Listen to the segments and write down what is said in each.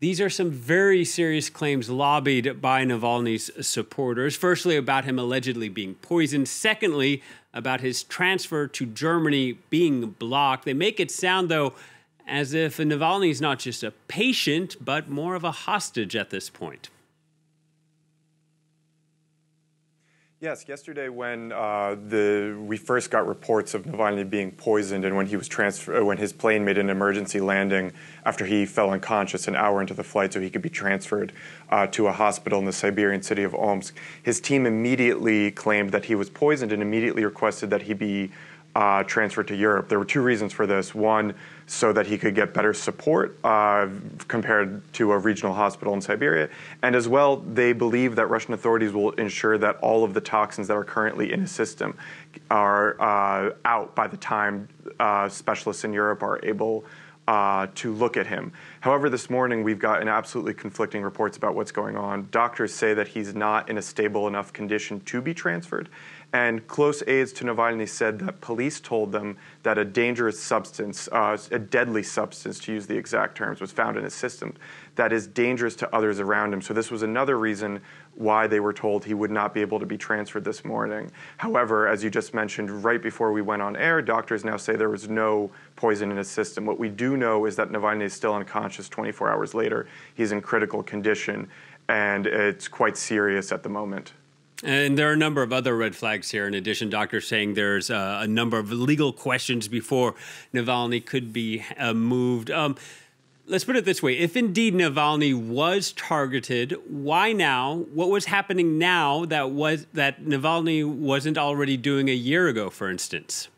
These are some very serious claims lobbied by Navalny's supporters. Firstly, about him allegedly being poisoned. Secondly, about his transfer to Germany being blocked. They make it sound, though, as if Navalny is not just a patient, but more of a hostage at this point. Yes, yesterday when we first got reports of Navalny being poisoned and when he was when his plane made an emergency landing after he fell unconscious an hour into the flight so he could be transferred to a hospital in the Siberian city of Omsk, his team immediately claimed that he was poisoned and immediately requested that he be transferred to Europe. There were two reasons for this. One, so that he could get better support compared to a regional hospital in Siberia. And as well, they believe that Russian authorities will ensure that all of the toxins that are currently in his system are out by the time specialists in Europe are able to look at him. However, this morning we've gotten absolutely conflicting reports about what's going on. Doctors say that he's not in a stable enough condition to be transferred. And close aides to Navalny said that police told them that a dangerous substance, a deadly substance to use the exact terms, was found in his system that is dangerous to others around him. So this was another reason why they were told he would not be able to be transferred this morning. However, as you just mentioned, right before we went on air, doctors now say there was no poison in his system. What we do know is that Navalny is still unconscious 24 hours later. He's in critical condition, and it's quite serious at the moment. And there are a number of other red flags here. In addition, doctors saying there's a number of legal questions before Navalny could be moved. Let's put it this way. If indeed Navalny was targeted, why now? What was happening now that Navalny wasn't already doing a year ago, for instance?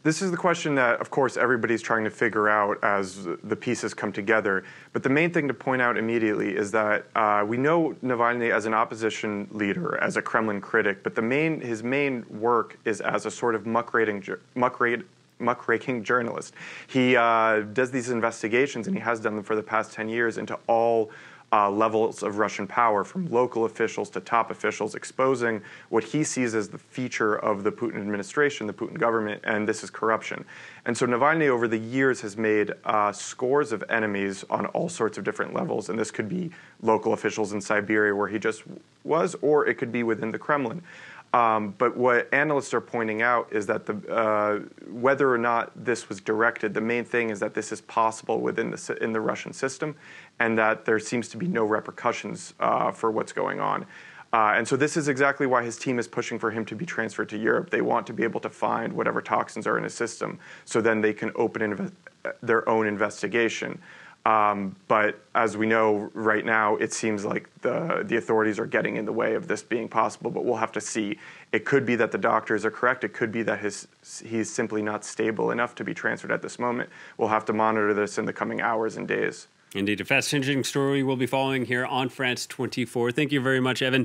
This is the question that, of course, everybody's trying to figure out as the pieces come together. But the main thing to point out immediately is that we know Navalny as an opposition leader, as a Kremlin critic, but his main work is as a sort of muckraking journalist. He does these investigations, and he has done them for the past 10 years, into all levels of Russian power, from local officials to top officials, exposing what he sees as the feature of the Putin administration, the Putin government, and this is corruption. And so Navalny over the years has made scores of enemies on all sorts of different levels, and this could be local officials in Siberia where he just was, or it could be within the Kremlin. But what analysts are pointing out is that whether or not this was directed, the main thing is that this is possible in the Russian system, and that there seems to be no repercussions for what's going on. And so this is exactly why his team is pushing for him to be transferred to Europe. They want to be able to find whatever toxins are in his system, so then they can open their own investigation. But as we know right now, it seems like the authorities are getting in the way of this being possible, but we'll have to see. It could be that the doctors are correct. It could be that he's simply not stable enough to be transferred at this moment. We'll have to monitor this in the coming hours and days. Indeed, a fascinating story we'll be following here on France 24. Thank you very much, Evan.